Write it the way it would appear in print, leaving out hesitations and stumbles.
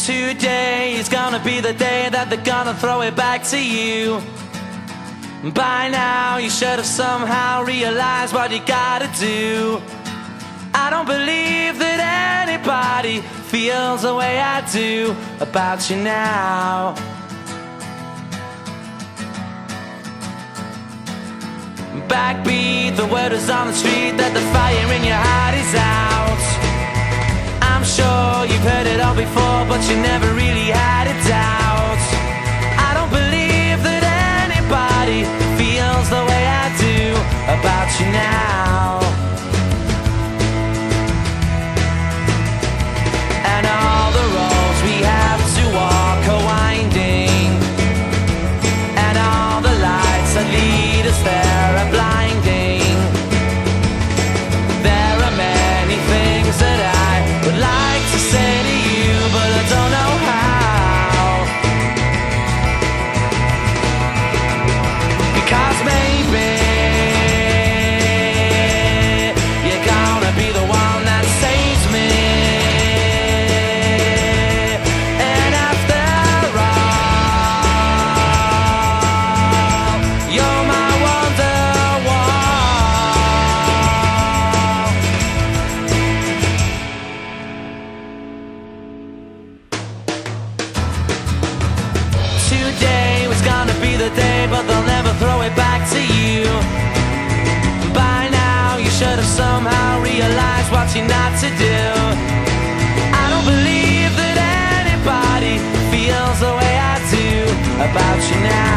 Today is gonna be the day that they're gonna throw it back to you. By now you should have somehow realized what you gotta do. I don't believe that anybody feels the way I do about you now. Backbeat, the word is on the street that the fire in your heart is out. I'm sure you've heard it all before, but you never really had a doubt. I don't believe that anybody feels the way I do about you now. And all the roads we have to walk are winding, and all the lights that lead us there are blinding. There are many things that I would like to say to you, but I don't know how. Because maybe you're gonna be the one that saves me. And after all, you're my wonderwall. Today was gonna be the day, but they'll never throw it back to you. By now you should have somehow realized what you're not to do. I don't believe that anybody feels the way I do about you now.